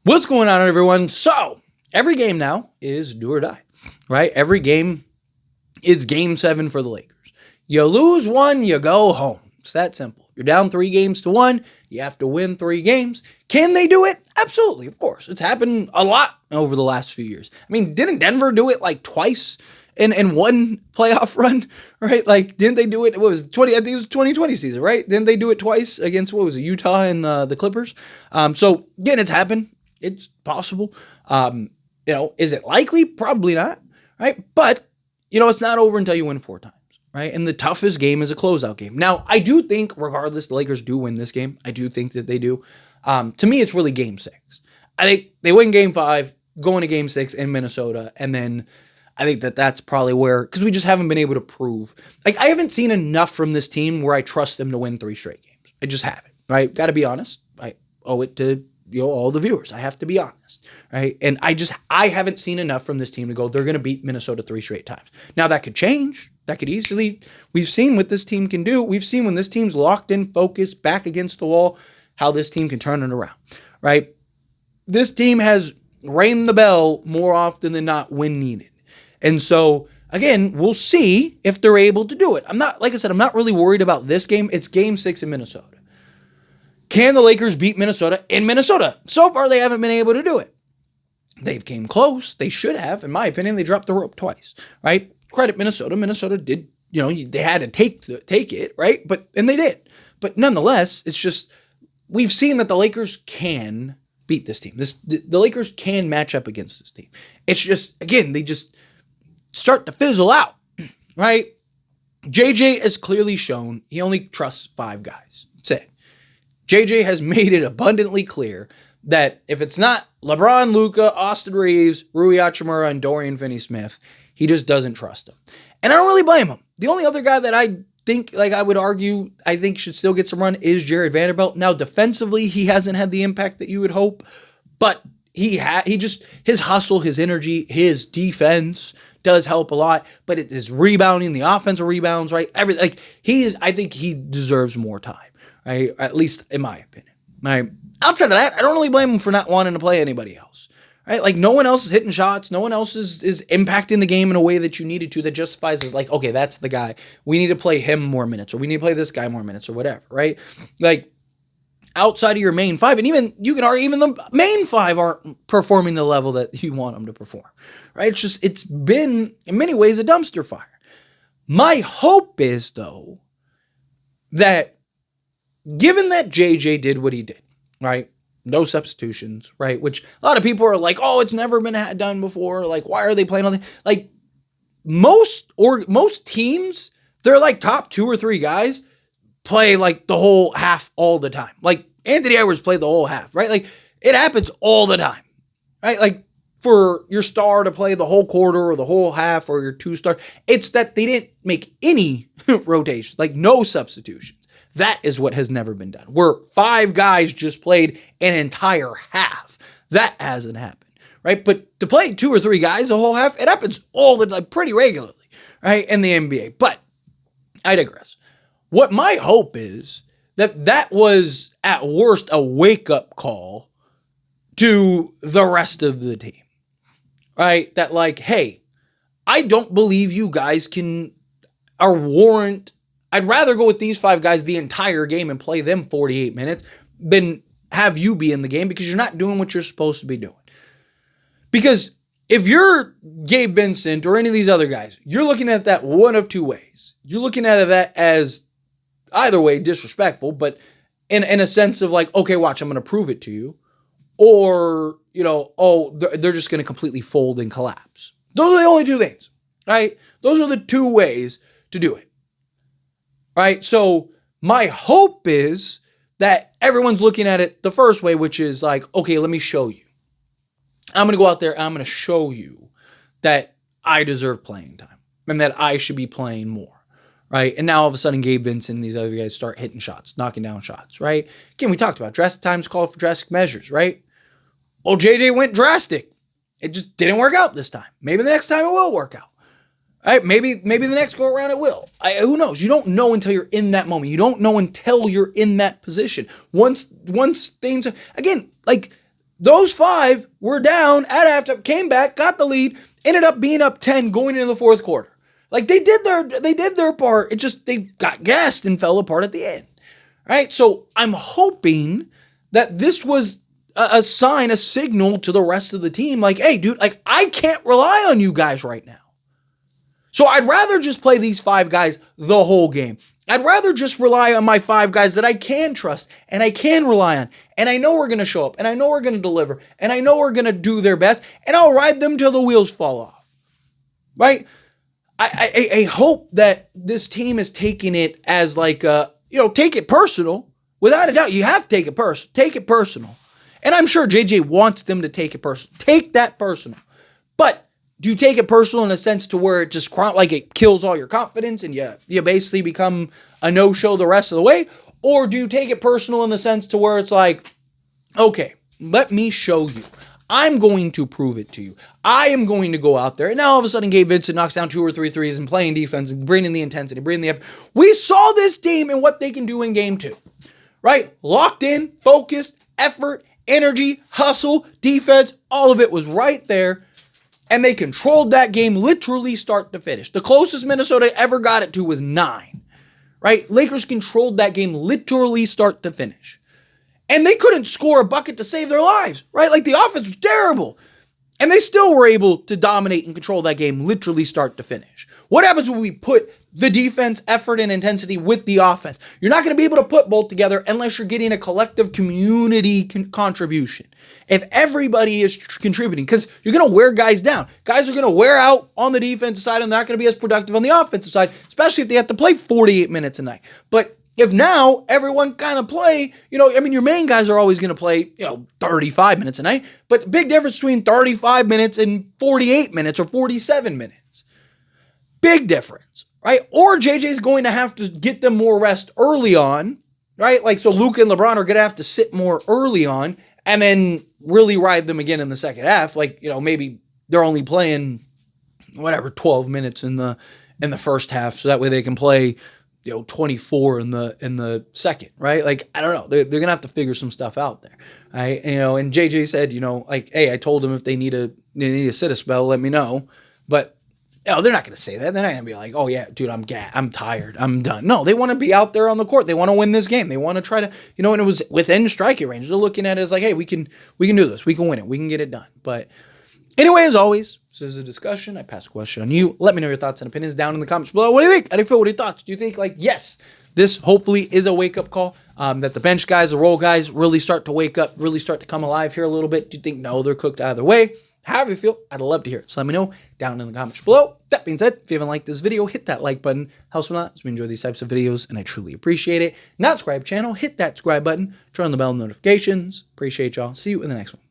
What's going on, everyone? So, every game now is do or die, right? Every game is game 7 for the Lakers. You lose one, you go home. It's that simple. You're down 3-1. You have to win 3 games. Can they do it? Absolutely, of course. It's happened a lot over the last few years. I mean, didn't Denver do it like twice in one playoff run, right? Like, didn't they do it? What was it, 20? I think it was 2020 season, right? Didn't they do it twice against, what was it, Utah and the Clippers? So, again, it's happened. It's possible. Is it likely? Probably not, right? But, it's not over until you win 4 times, right? And the toughest game is a closeout game. Now, I do think, regardless, the Lakers do win this game. I do think that they do. To me, it's really game 6. I think they win game 5, go into game 6 in Minnesota, and then I think that that's probably where, because we just haven't been able to prove. Like, I haven't seen enough from this team where I trust them to win 3 straight games. I just haven't, right? Got to be honest. I owe it to all the viewers. I have to be honest, right? And I haven't seen enough from this team to go, they're going to beat Minnesota 3 straight times. Now, that could change. That could easily, we've seen what this team can do. We've seen when this team's locked in, focused, back against the wall, how this team can turn it around, right? This team has rang the bell more often than not when needed. And so, again, we'll see if they're able to do it. I'm not really worried about this game. It's game 6 in Minnesota. Can the Lakers beat Minnesota in Minnesota? So far, they haven't been able to do it. They've came close. They should have. In my opinion, they dropped the rope twice, right? Credit Minnesota. Minnesota did, they had to take it, right? And they did. But nonetheless, it's just, we've seen that the Lakers can beat this team. The Lakers can match up against this team. It's just, again, they just start to fizzle out, right? JJ has clearly shown he only trusts 5 guys. That's it. JJ has made it abundantly clear that if it's not LeBron, Luka, Austin Reeves, Rui Hachimura, and Dorian Finney-Smith, he just doesn't trust them. And I don't really blame him. The only other guy that I think, I would argue, I think should still get some run is Jared Vanderbilt. Now, defensively, he hasn't had the impact that you would hope, but his hustle, his energy, his defense does help a lot, but it is rebounding, the offensive rebounds, right? Everything. I think he deserves more time. Right? At least in my opinion. Right? Outside of that, I don't really blame him for not wanting to play anybody else. Right? Like, no one else is hitting shots. No one else is impacting the game in a way that you needed to, that justifies it. Like, okay, that's the guy. We need to play him more minutes, or we need to play this guy more minutes, or whatever. Right? Like, outside of your main 5, and even you can argue even the main 5 aren't performing the level that you want them to perform. Right? It's been in many ways a dumpster fire. My hope is, though, that given that JJ did what he did, right? No substitutions, right? Which a lot of people are like, oh, it's never been done before. Like, why are they playing on the, like, most teams, they're like top 2 or 3 guys play like the whole half all the time. Like, Anthony Edwards played the whole half, right? Like, it happens all the time, right? Like, for your star to play the whole quarter or the whole half, or your 2-star, it's that they didn't make any rotation, like no substitutions. That is what has never been done. Where 5 guys just played an entire half. That hasn't happened, right? But to play 2 or 3 guys a whole half, it happens pretty regularly, right, in the NBA. But I digress. What my hope is that was at worst a wake-up call to the rest of the team, right? That, like, hey, I don't believe you guys warrant. I'd rather go with these 5 guys the entire game and play them 48 minutes than have you be in the game, because you're not doing what you're supposed to be doing. Because if you're Gabe Vincent or any of these other guys, you're looking at that one of 2 ways. You're looking at that as either way disrespectful, but in a sense of like, okay, watch, I'm going to prove it to you. Or, they're just going to completely fold and collapse. Those are the only 2 things, right? Those are the 2 ways to do it. Right? So my hope is that everyone's looking at it the first way, which is like, okay, let me show you. I'm going to go out there and I'm going to show you that I deserve playing time and that I should be playing more. Right? And now all of a sudden, Gabe Vincent and these other guys start hitting shots, knocking down shots. Right? Again, we talked about drastic times call for drastic measures. Right? Well, JJ went drastic. It just didn't work out this time. Maybe the next time it will work out. All right, maybe the next go around it will. Who knows? You don't know until you're in that moment. You don't know until you're in that position. Once things, again, like, those 5 were down at halftime, came back, got the lead, ended up being up 10 going into the fourth quarter. Like they did their part. It just, they got gassed and fell apart at the end. Right? So I'm hoping that this was a sign, a signal to the rest of the team. Like, hey, dude, like I can't rely on you guys right now. So I'd rather just play these 5 guys the whole game. I'd rather just rely on my 5 guys that I can trust and I can rely on. And I know we're going to show up and I know we're going to deliver and I know we're going to do their best and I'll ride them till the wheels fall off. Right? I hope that this team is taking it as like, take it personal. Without a doubt, you have to take it personal. And I'm sure JJ wants them to take it personal. Take that personal. But do you take it personal in a sense to where it just like it kills all your confidence and you basically become a no-show the rest of the way? Or do you take it personal in the sense to where it's like, okay, let me show you. I'm going to prove it to you. I am going to go out there. And now all of a sudden Gabe Vincent knocks down 2 or 3 threes and playing defense and bringing the intensity, bringing the effort. We saw this team and what they can do in game 2. Right? Locked in, focused, effort, energy, hustle, defense, all of it was right there. And they controlled that game literally start to finish. The closest Minnesota ever got it to was 9. Right? Lakers controlled that game literally start to finish. And they couldn't score a bucket to save their lives. Right? Like the offense was terrible. And they still were able to dominate and control that game literally start to finish. What happens when we put the defense, effort, and intensity with the offense? You're not going to be able to put both together unless you're getting a collective community contribution. If everybody is contributing, because you're going to wear guys down. Guys are going to wear out on the defensive side and they're not going to be as productive on the offensive side, especially if they have to play 48 minutes a night. But if now everyone kind of play, your main guys are always going to play, 35 minutes a night, but big difference between 35 minutes and 48 minutes or 47 minutes. Big difference, right? Or JJ's going to have to get them more rest early on, right? Like, so Luka and LeBron are going to have to sit more early on and then really ride them again in the second half. Like, maybe they're only playing 12 minutes in the first half. So that way they can play 24 in the second, right? Like, I don't know. They're going to have to figure some stuff out there. Right? And JJ said, hey, I told them if they need to sit a spell, let me know. But, they're not going to say that. They're not going to be like, oh yeah, dude, I'm tired. I'm done. No, they want to be out there on the court. They want to win this game. They want to try to, and it was within striking range. They're looking at it as like, hey, we can do this. We can win it. We can get it done. But anyway, as always, this is a discussion. I pass a question on you. Let me know your thoughts and opinions down in the comments below. What do you think? How do you feel? What are your thoughts? Do you think yes, this hopefully is a wake-up call, that the bench guys, the role guys really start to wake up, really start to come alive here a little bit? Do you think, no, they're cooked either way? However you feel, I'd love to hear it. So let me know down in the comments below. That being said, if you haven't liked this video, hit that like button. Helps me a lot as we enjoy these types of videos, and I truly appreciate it. Not subscribe channel, hit that subscribe button, turn on the bell notifications. Appreciate y'all. See you in the next one.